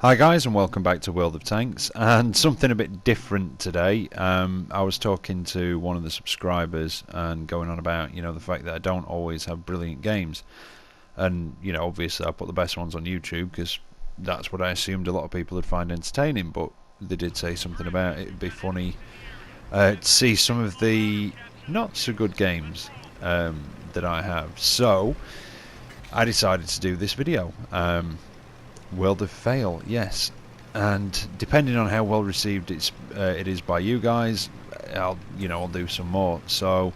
Hi guys, and welcome back to World of Tanks, and something a bit different today. I was talking to one of the subscribers and going on about, the fact that I don't always have brilliant games. And, obviously I put the best ones on YouTube because that's what I assumed a lot of people would find entertaining, but they did say something about it'd be funny to see some of the not so good games that I have. So I decided to do this video. World of Fail, yes, and depending on how well received it is by you guys, I'll do some more. So,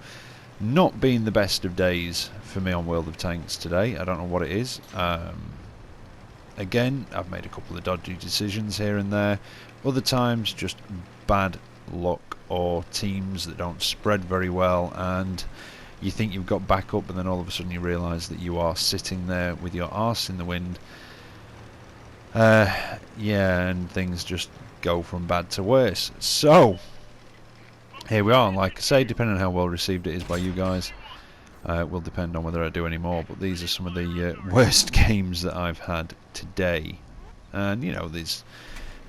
not being the best of days for me on World of Tanks today. I don't know what it is. Again, I've made a couple of dodgy decisions here and there. Other times, just bad luck or teams that don't spread very well, and you think you've got backup, and then all of a sudden you realise that you are sitting there with your arse in the wind. Yeah, and things just go from bad to worse. So, here we are, and like I say, depending on how well received it is by you guys, it will depend on whether I do any more, but these are some of the worst games that I've had today. And,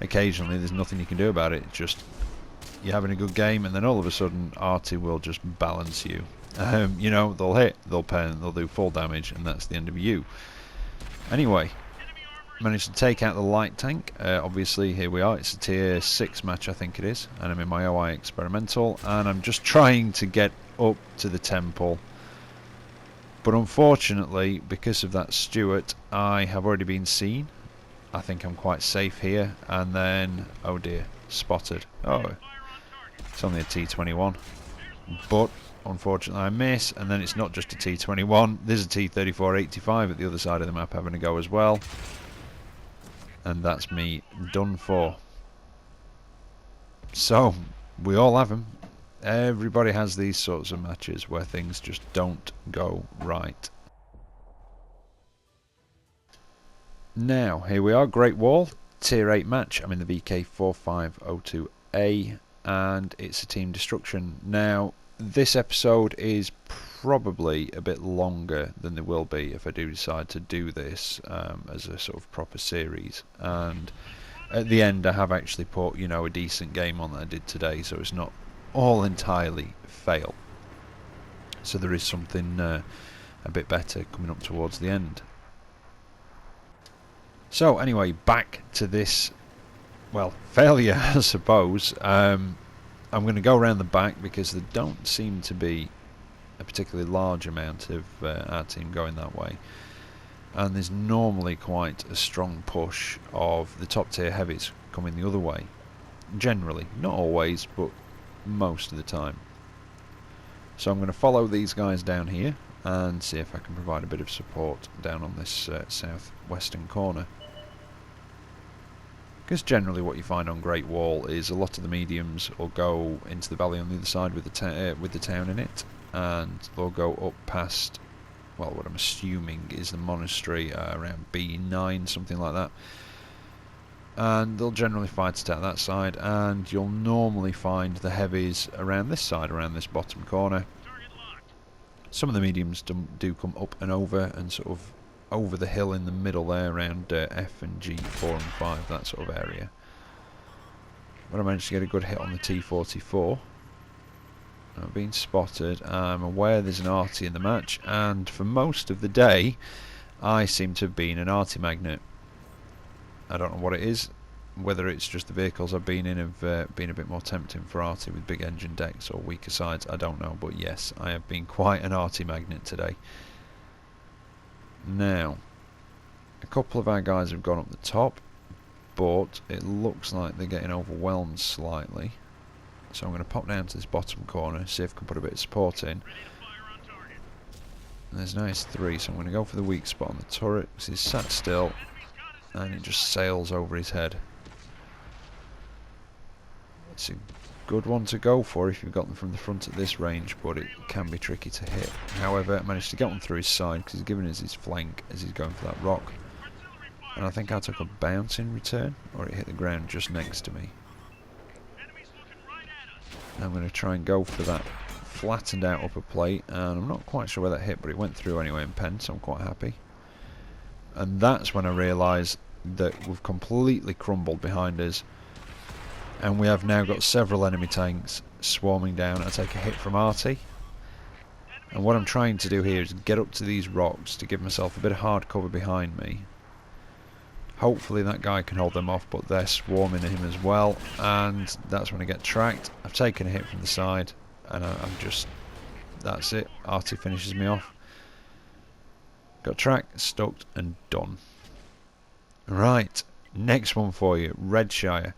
occasionally there's nothing you can do about it, just you're having a good game, and then all of a sudden Arty will just balance you. They'll hit, they'll pen, they'll do full damage, and that's the end of you. Anyway, managed to take out the light tank. Obviously here we are, it's a tier 6 match I think it is, and I'm in my OI experimental, and I'm just trying to get up to the temple, but unfortunately because of that Stuart I have already been seen. I think I'm quite safe here, and then oh dear, spotted. Oh, it's only a T21, but unfortunately I miss, and then it's not just a T21, there's a T3485 at the other side of the map having a go as well. And that's me done for. So, we all have them. Everybody has these sorts of matches where things just don't go right. Now, here we are, Great Wall, tier 8 match. I'm in the VK4502A, and it's a team destruction. Now, this episode is probably a bit longer than there will be if I do decide to do this as a sort of proper series, and at the end I have actually put a decent game on that I did today, so it's not all entirely fail, so there is something a bit better coming up towards the end. So anyway, back to this, well, failure I suppose. I'm going to go around the back because there don't seem to be a particularly large amount of our team going that way, and there's normally quite a strong push of the top tier heavies coming the other way, generally, not always but most of the time. So I'm going to follow these guys down here and see if I can provide a bit of support down on this southwestern corner, because generally what you find on Great Wall is a lot of the mediums will go into the valley on the other side with the town in it, and they'll go up past, well, what I'm assuming is the monastery around B9, something like that, and they'll generally fight it out that side, and you'll normally find the heavies around this side, around this bottom corner. Some of the mediums do come up and over, and sort of over the hill in the middle there, around F and G, 4 and 5, that sort of area. But I managed to get a good hit on the T44. I've been spotted. I'm aware there's an Arty in the match, and for most of the day I seem to have been an Arty magnet. I don't know what it is, whether it's just the vehicles I've been in have been a bit more tempting for Arty with big engine decks or weaker sides, I don't know, but yes, I have been quite an Arty magnet today. Now, a couple of our guys have gone up the top, but it looks like they're getting overwhelmed slightly. So I'm going to pop down to this bottom corner, see if I can put a bit of support in. And there's an IS-3, so I'm going to go for the weak spot on the turret, because he's sat still, and it just sails over his head. It's a good one to go for if you've got them from the front at this range, but it can be tricky to hit. However, I managed to get one through his side, because he's giving us his flank as he's going for that rock. And I think I took a bounce in return, or it hit the ground just next to me. I'm going to try and go for that flattened out upper plate, and I'm not quite sure where that hit, but it went through anyway in pen, so I'm quite happy. And that's when I realised that we've completely crumbled behind us, and we have now got several enemy tanks swarming down. I take a hit from Arty, and what I'm trying to do here is get up to these rocks to give myself a bit of hard cover behind me. Hopefully that guy can hold them off, but they're swarming him as well, and that's when I get tracked. I've taken a hit from the side, and I'm just... that's it. Arty finishes me off. Got tracked, stuck, and done. Right, next one for you, Redshire,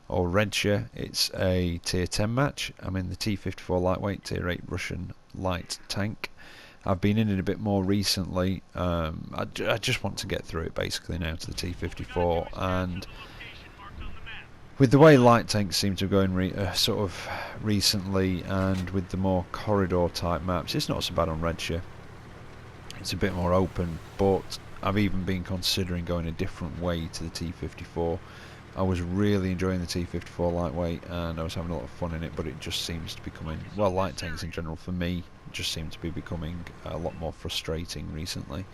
or Redshire. It's a tier 10 match. I'm in the T-54 lightweight, tier 8 Russian light tank. I've been in it a bit more recently. I just want to get through it basically now to the T-54, and with the way light tanks seem to go in sort of recently, and with the more corridor type maps, it's not so bad on Redshire. It's a bit more open, but I've even been considering going a different way to the T-54. I was really enjoying the T-54 lightweight, and I was having a lot of fun in it, but it just seems to be becoming, well, light tanks in general for me just seem to be becoming a lot more frustrating recently.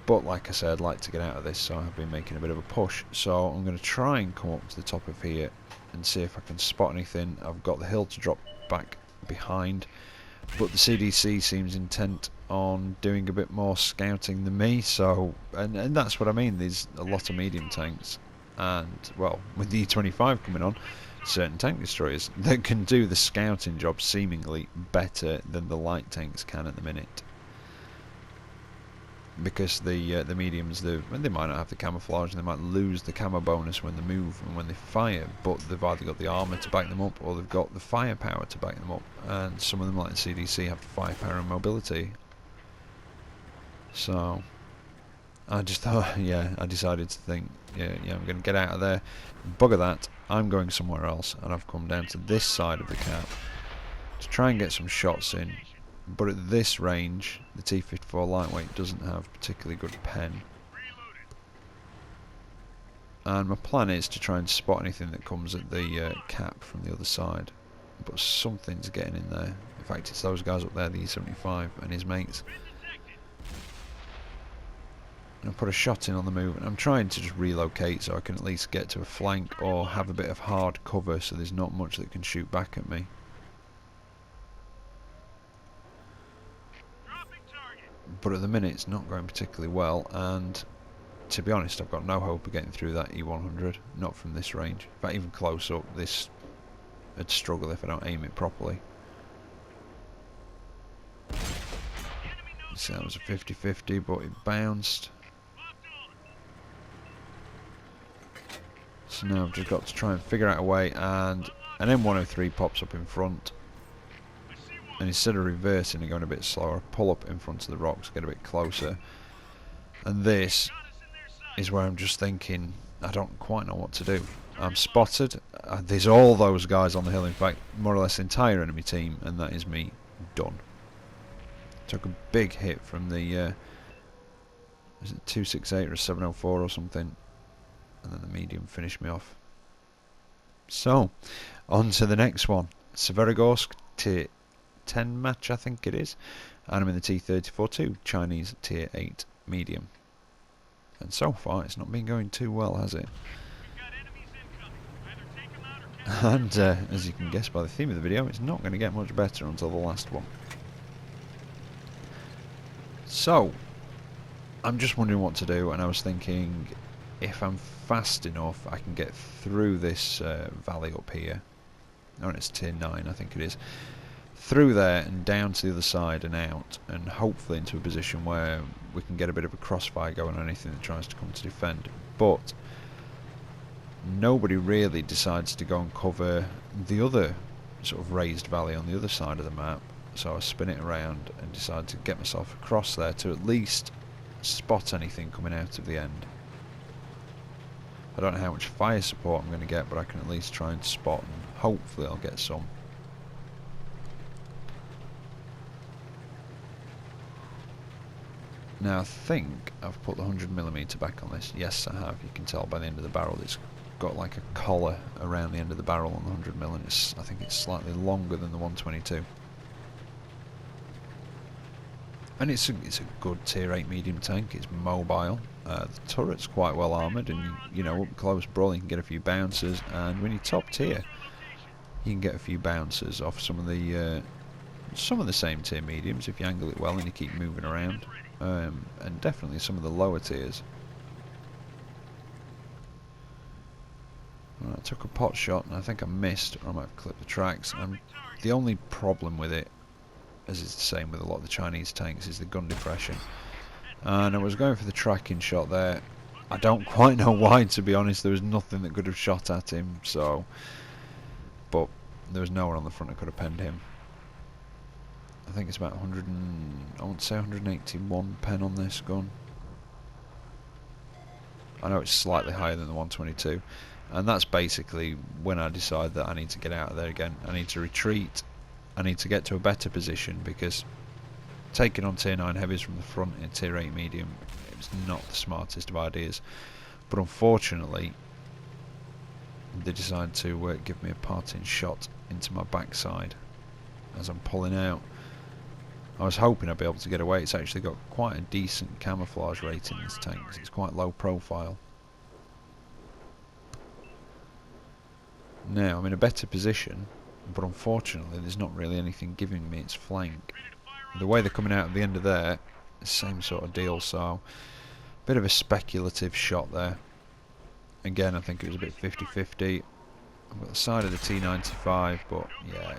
But like I said, I'd like to get out of this, so I've been making a bit of a push. So I'm going to try and come up to the top of here and see if I can spot anything. I've got the hill to drop back behind, but the CDC seems intent on doing a bit more scouting than me, so and that's what I mean. There's a lot of medium tanks, and well, with the E25 coming on, certain tank destroyers that can do the scouting job seemingly better than the light tanks can at the minute, because the mediums, they might not have the camouflage, and they might lose the camo bonus when they move and when they fire, but they've either got the armour to back them up, or they've got the firepower to back them up, and some of them, like the CDC, have firepower and mobility. So I just thought, yeah, I decided to think, yeah, I'm going to get out of there, bugger that, I'm going somewhere else, and I've come down to this side of the cap to try and get some shots in. But at this range, the T-54 lightweight doesn't have particularly good pen, and my plan is to try and spot anything that comes at the cap from the other side, but something's getting in there. In fact, it's those guys up there, the E75 and his mates. And I'll put a shot in on the move, and I'm trying to just relocate so I can at least get to a flank or have a bit of hard cover so there's not much that can shoot back at me. But at the minute it's not going particularly well, and to be honest, I've got no hope of getting through that E100, not from this range. In fact, even close up, this would struggle if I don't aim it properly. So that was a 50-50, but it bounced. So now I've just got to try and figure out a way, and an M103 pops up in front. And instead of reversing and going a bit slower, pull up in front of the rocks, get a bit closer. And this is where I'm just thinking, I don't quite know what to do. I'm spotted. There's all those guys on the hill, in fact, more or less the entire enemy team, and that is me done. Took a big hit from the, is it 268 or a 704 or something, and then the medium finished me off. So, on to the next one. Severogorsk tier 10 match, I think it is, and I'm in the T-34-2 Chinese tier 8 medium, and so far it's not been going too well, has it? And as you can guess by the theme of the video, it's not going to get much better until the last one. So I'm just wondering what to do, and I was thinking, if I'm fast enough I can get through this valley up here, oh, it's tier 9 I think it is, through there and down to the other side and out, and hopefully into a position where we can get a bit of a crossfire going on anything that tries to come to defend. But nobody really decides to go and cover the other sort of raised valley on the other side of the map, so I spin it around and decide to get myself across there to at least spot anything coming out of the end. I don't know how much fire support I'm going to get, but I can at least try and spot, and hopefully I'll get some. Now I think I've put the 100mm back on this. Yes, I have. You can tell by the end of the barrel it's got like a collar around the end of the barrel on the 100mm, and I think it's slightly longer than the 122. And it's a good tier 8 medium tank. It's mobile. The turret's quite well armoured, and you know, up close brawl you can get a few bounces, and when you're top tier you can get a few bounces off some of the same tier mediums if you angle it well and you keep moving around, and definitely some of the lower tiers. I took a pot shot and I think I missed, or I might have clipped the tracks, and the only problem with it, as it's the same with a lot of the Chinese tanks, is the gun depression. And I was going for the tracking shot there. I don't quite know why, to be honest. There was nothing that could have shot at him, so... But there was nowhere on the front that could have penned him. I think it's about 100 and... I want to say 181 pen on this gun. I know it's slightly higher than the 122. And that's basically when I decide that I need to get out of there again. I need to retreat. I need to get to a better position, because taking on tier 9 heavies from the front in tier 8 medium, it's not the smartest of ideas. But unfortunately, they decided to give me a parting shot into my backside as I'm pulling out. I was hoping I'd be able to get away. It's actually got quite a decent camouflage rate in this tank. It's quite low profile. Now I'm in a better position, but unfortunately there's not really anything giving me its flank. The way they're coming out at the end of there, same sort of deal, so bit of a speculative shot there. Again, I think it was a bit 50-50. I've got the side of the T95, but yeah,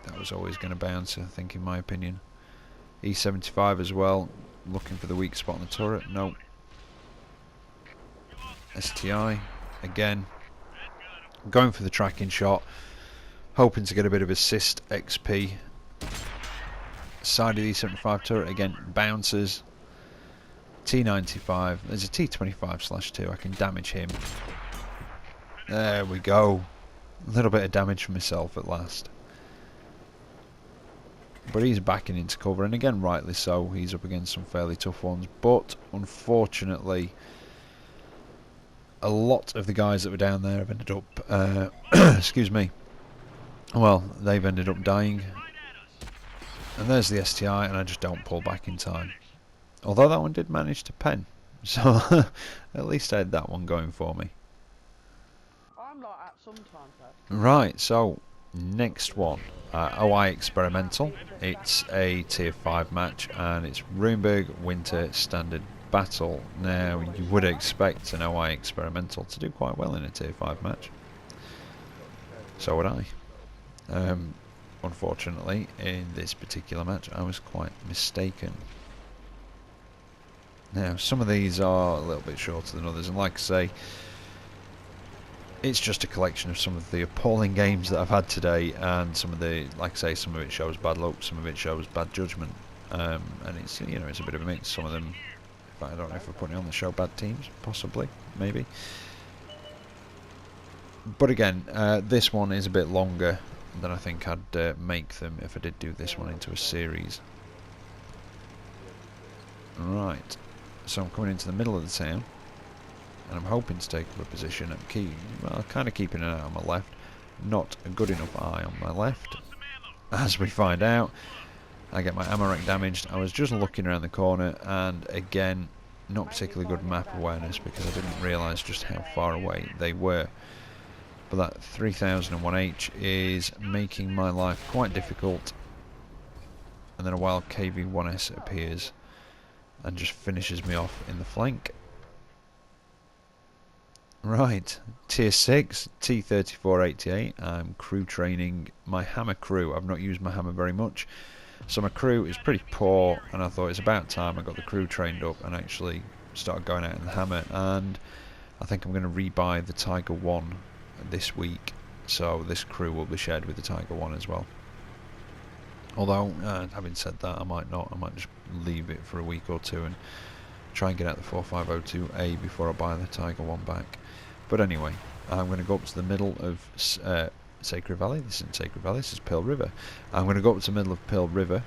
that was always going to bounce, I think, in my opinion. E75 as well, looking for the weak spot on the turret. Nope. STI again, going for the tracking shot, hoping to get a bit of assist XP. Side of the E75 turret again bounces. T95, there's a T25/2, I can damage him. There we go. A little bit of damage for myself at last. But he's backing into cover, and again rightly so. He's up against some fairly tough ones, but unfortunately a lot of the guys that were down there have ended up excuse me, well, they've ended up dying. And there's the STI, and I just don't pull back in time. Although that one did manage to pen, so at least I had that one going for me. I'm like that sometimes, though. Right, so next one, OI Experimental. It's a tier 5 match, and it's Rberg Winter Standard Battle. Now, you would expect an OI Experimental to do quite well in a tier 5 match. So would I. Unfortunately, in this particular match, I was quite mistaken. Now, some of these are a little bit shorter than others, and like I say, it's just a collection of some of the appalling games that I've had today, and some of the, like I say, some of it shows bad luck, some of it shows bad judgment, and it's, you know, it's a bit of a mix. Some of them, in fact, I don't know if we're putting it on the show bad teams, possibly, maybe. But again, this one is a bit longer than I think I'd make them if I did do this one into a series. Right, so I'm coming into the middle of the town, and I'm hoping to take up a position. I'm kind of keeping an eye on my left, not a good enough eye on my left. As we find out, I get my ammo rack damaged. I was just looking around the corner, and again, not particularly good map awareness, because I didn't realise just how far away they were. But that 3001H is making my life quite difficult, and then a wild KV-1S appears and just finishes me off in the flank. Right, tier 6, T3488. I'm crew training my hammer crew. I've not used my hammer very much, so my crew is pretty poor, and I thought it's about time I got the crew trained up and actually started going out in the hammer. And I think I'm going to rebuy the Tiger 1 this week, so this crew will be shared with the Tiger 1 as well. Although, having said that, I might not. I might just leave it for a week or two and try and get out the 4502A before I buy the Tiger 1 back. But anyway, I'm going to go up to the middle of Sacred Valley. This isn't Sacred Valley, this is Pearl River. I'm going to go up to the middle of Pearl River,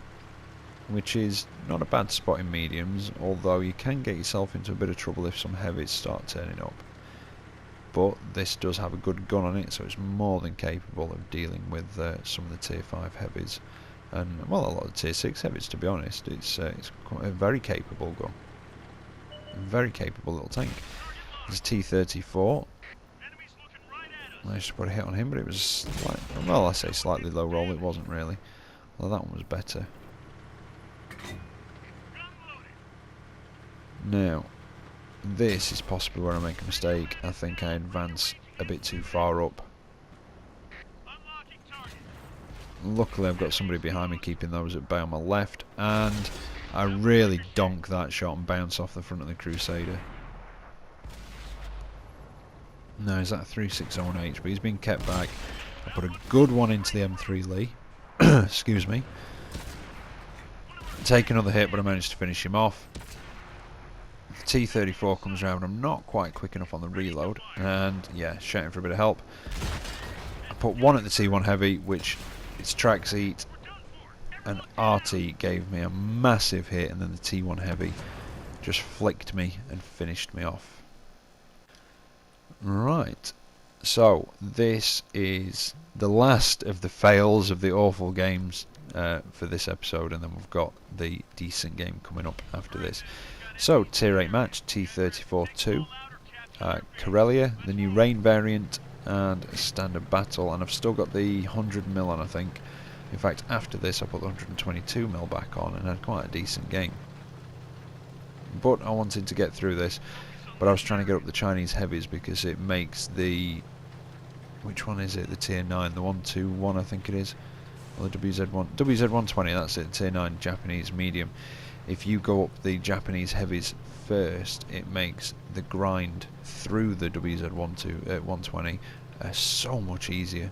which is not a bad spot in mediums, although you can get yourself into a bit of trouble if some heavies start turning up. But this does have a good gun on it, so it's more than capable of dealing with some of the tier 5 heavies and well, a lot of tier 6 heavies, to be honest. It's quite a very capable gun, a very capable little tank. There's a T-34. Managed to put a hit on him, but it was well, I say slightly low roll. It wasn't really. Well, that one was better. Now, this is possibly where I make a mistake. I think I advance a bit too far up. Luckily, I've got somebody behind me keeping those at bay on my left, and I really donk that shot and bounce off the front of the Crusader. No, he's at 360 HP. He's been kept back. I put a good one into the M3 Lee. Excuse me. Take another hit, but I managed to finish him off. The T-34 comes around. I'm not quite quick enough on the reload, and yeah, shouting for a bit of help. I put one at the T1 Heavy, which its tracks eat, and RT gave me a massive hit, and then the T1 Heavy just flicked me and finished me off. Right, so this is the last of the fails of the awful games for this episode, and then we've got the decent game coming up after this. So, tier 8 match, T-34-2, Corellia, the new rain variant, and a standard battle, and I've still got the 100mm on, I think. In fact, after this I put the 122mm back on and had quite a decent game. But I wanted to get through this, but I was trying to get up the Chinese heavies because it makes the... which one is it? The tier 9, the 121 I think it is. Or the WZ-120, that's it, tier 9 Japanese medium. If you go up the Japanese heavies first, it makes the grind through the WZ-120 so much easier.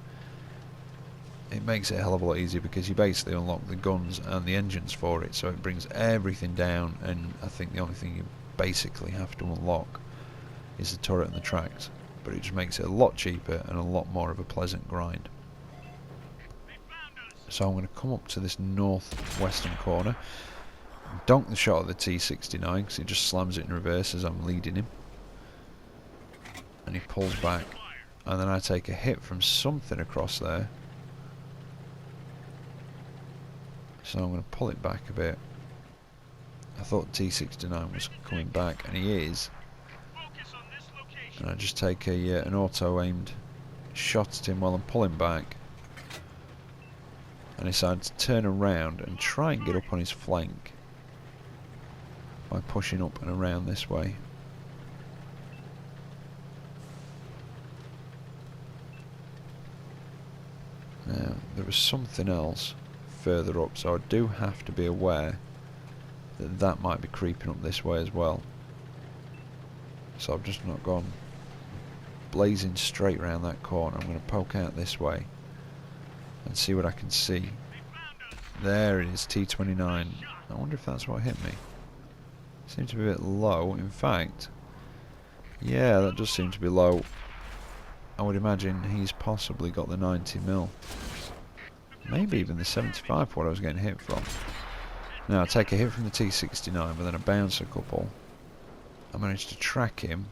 It makes it a hell of a lot easier because you basically unlock the guns and the engines for it, so it brings everything down, and I think the only thing you basically have to unlock is the turret and the tracks, but it just makes it a lot cheaper and a lot more of a pleasant grind. So I'm going to come up to this northwestern corner, donk the shot at the T-69 because he just slams it in reverse as I'm leading him, and he pulls back, and then I take a hit from something across there, so I'm going to pull it back a bit. I thought T-69 was coming back, and he is, and I just take an auto-aimed shot at him while I'm pulling back, and I decide to turn around and try and get up on his flank by pushing up and around this way. Now, there was something else further up, so I do have to be aware that that might be creeping up this way as well. So I've just not gone blazing straight round that corner. I'm going to poke out this way and see what I can see. There it is, T-29. I wonder if that's what hit me. Seems to be a bit low. In fact, yeah, that does seem to be low. I would imagine he's possibly got the 90mm. Maybe even the 75 for what I was getting hit from. Now I take a hit from the T-69, but then I bounce a couple. I manage to track him,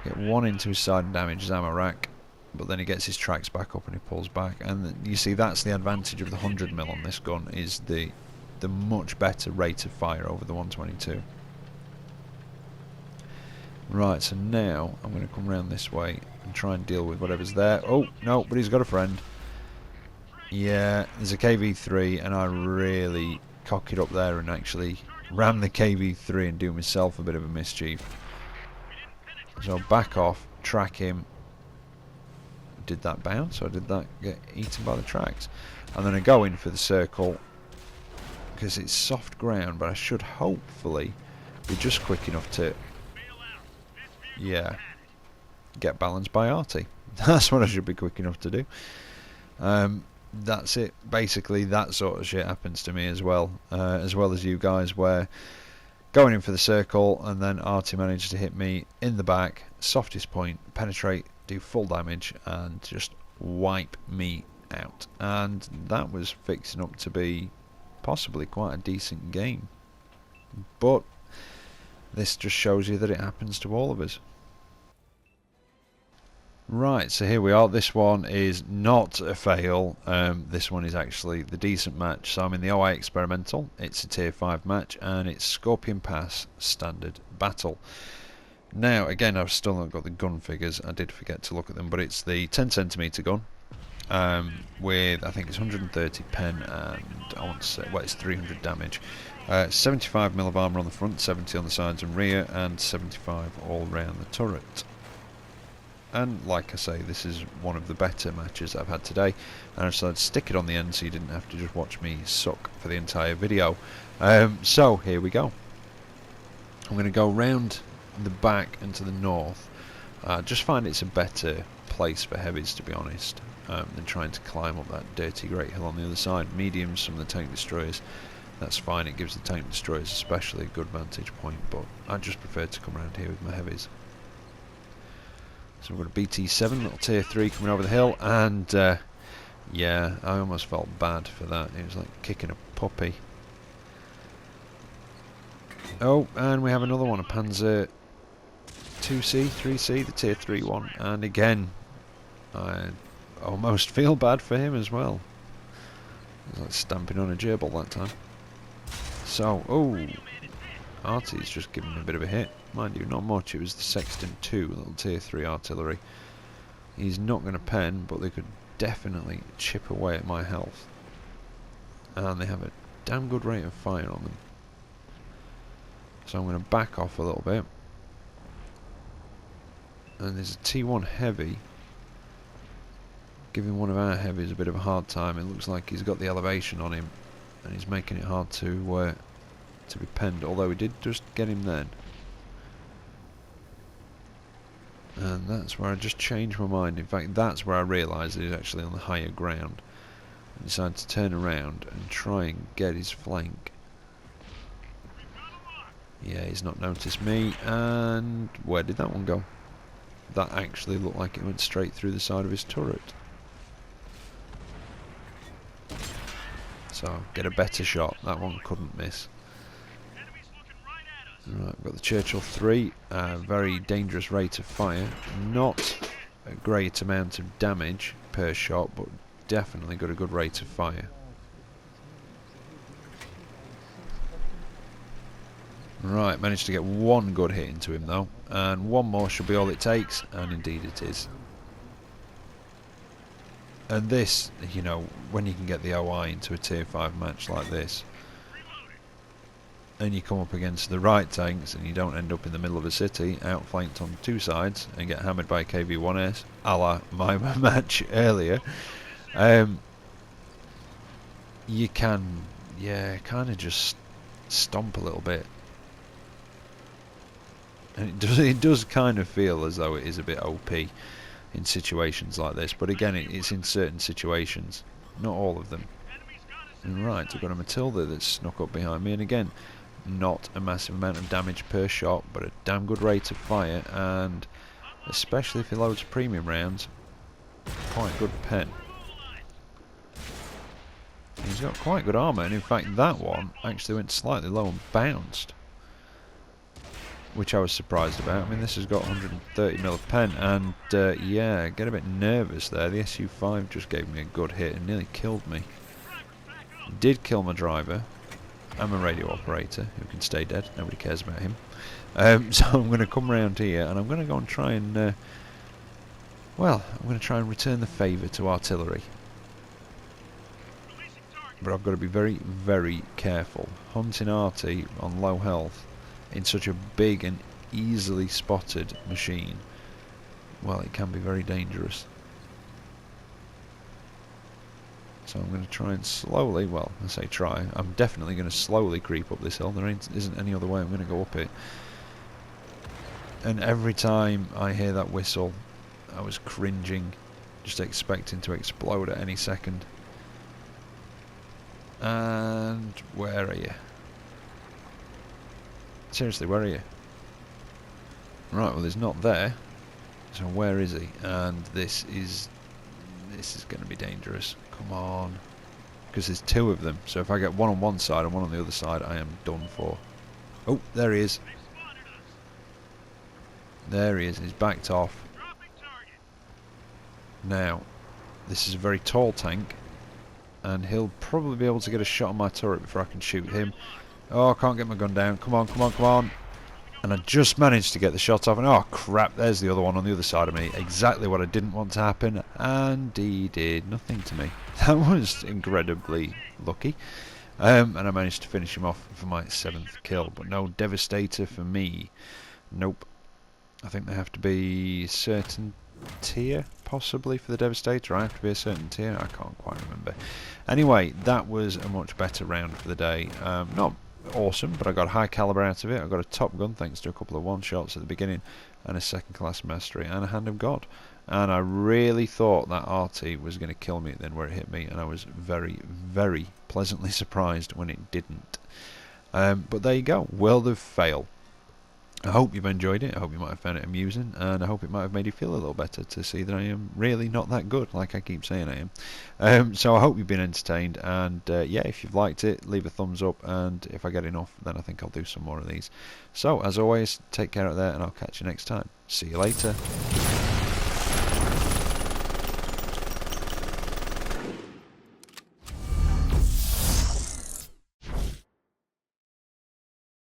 get one into his side and damage his ammo rack, but then he gets his tracks back up and he pulls back. And you see, that's the advantage of the 100mm on this gun, is the much better rate of fire over the 122. Right, so now I'm going to come around this way and try and deal with whatever's there. Oh, no, but he's got a friend. Yeah, there's a KV-3, and I really cock it up there and actually ram the KV-3 and do myself a bit of a mischief. So back off, track him. Did that bounce, or did that get eaten by the tracks? And then I go in for the circle because it's soft ground, but I should hopefully be just quick enough to, yeah, get balanced by Artie. That's what I should be quick enough to do. That's it. Basically, that sort of shit happens to me as well as you guys, where going in for the circle and then Artie managed to hit me in the back, softest point, penetrate, do full damage, and just wipe me out. And that was fixing up to be possibly quite a decent game. But this just shows you that it happens to all of us. Right, so here we are. This one is not a fail. This one is actually the decent match. So I'm in the OI Experimental. It's a tier 5 match, and it's Scorpion Pass Standard Battle. Now, again, I've still not got the gun figures. I did forget to look at them, but it's the 10cm gun with, I think it's 130 pen, and I want to say, well, it's 300 damage. 75mm of armour on the front, 70 on the sides and rear, and 75 all round the turret. And like I say, this is one of the better matches I've had today, and I decided to stick it on the end so you didn't have to just watch me suck for the entire video. So here we go. I'm going to go round the back and to the north. Just find it's a better place for heavies, to be honest, than trying to climb up that dirty great hill on the other side. Mediums, some of the tank destroyers, that's fine. It gives the tank destroyers especially a good vantage point, but I just prefer to come around here with my heavies. So we've got a BT7, little tier 3 coming over the hill, and yeah, I almost felt bad for that. It was like kicking a puppy. Oh, and we have another one, a Panzer 2C, 3C, the tier 3 one, and again, I almost feel bad for him as well. It was like stamping on a gerbil that time. So, oh, Artie's just given me a bit of a hit. Mind you, not much. It was the Sexton 2, little tier 3 artillery. He's not going to pen, but they could definitely chip away at my health. And they have a damn good rate of fire on them. So I'm going to back off a little bit. And there's a T1 heavy giving one of our heavies a bit of a hard time. It looks like he's got the elevation on him, and he's making it hard to be penned, although we did just get him then. And that's where I just changed my mind. In fact, that's where I realised that he's actually on the higher ground. I decided to turn around and try and get his flank. Yeah, he's not noticed me. And where did that one go? That actually looked like it went straight through the side of his turret. So, get a better shot. That one couldn't miss. Right, we've got the Churchill 3, very dangerous rate of fire, not a great amount of damage per shot, but definitely got a good rate of fire. Right, managed to get one good hit into him though, and one more should be all it takes, and indeed it is. And this, you know, when you can get the OI into a tier 5 match like this, and you come up against the right tanks and you don't end up in the middle of a city outflanked on two sides and get hammered by KV-1S a la my match earlier, you can, yeah, kind of just stomp a little bit, and it does kind of feel as though it is a bit OP in situations like this, but again it's in certain situations, not all of them. And right, I've got a Matilda that's snuck up behind me, and again, not a massive amount of damage per shot, but a damn good rate of fire, and especially if he loads premium rounds, quite good pen. He's got quite good armour, and in fact that one actually went slightly low and bounced, which I was surprised about. I mean, this has got 130mm of pen, and yeah, get a bit nervous there. The SU-5 just gave me a good hit and nearly killed me. Did kill my driver. I'm a radio operator who can stay dead. Nobody cares about him. So I'm going to come round here and I'm going to go and try and well, I'm going to try and return the favour to artillery. But I've got to be very, very careful. Hunting Artie on low health in such a big and easily spotted machine, well, it can be very dangerous. So I'm going to try and slowly, well, I say try, I'm definitely going to slowly creep up this hill. There isn't any other way I'm going to go up it. And every time I hear that whistle, I was cringing, just expecting to explode at any second. And where are you? Seriously, where are you? Right, well, he's not there. So where is he? And this is going to be dangerous. Come on. Because there's two of them. So if I get one on one side and one on the other side, I am done for. Oh, there he is. There he is. He's backed off. Now, this is a very tall tank, and he'll probably be able to get a shot on my turret before I can shoot him. Oh, I can't get my gun down. Come on, come on, come on. And I just managed to get the shot off, and oh crap, there's the other one on the other side of me. Exactly what I didn't want to happen, and he did nothing to me. That was incredibly lucky. And I managed to finish him off for my 7th kill, but no Devastator for me. Nope. I think they have to be a certain tier, possibly, for the Devastator. I have to be a certain tier. I can't quite remember. Anyway, that was a much better round for the day. Not awesome, but I got a high caliber out of it. I got a top gun thanks to a couple of one-shots at the beginning, and a 2nd class mastery, and a Hand of God. And I really thought that RT was going to kill me then where it hit me, and I was very, very pleasantly surprised when it didn't. But there you go, World of Fail. I hope you've enjoyed it. I hope you might have found it amusing, and I hope it might have made you feel a little better to see that I am really not that good, like I keep saying I am. So I hope you've been entertained, and yeah, if you've liked it, leave a thumbs up, and if I get enough, then I think I'll do some more of these. So, as always, take care out there, and I'll catch you next time. See you later.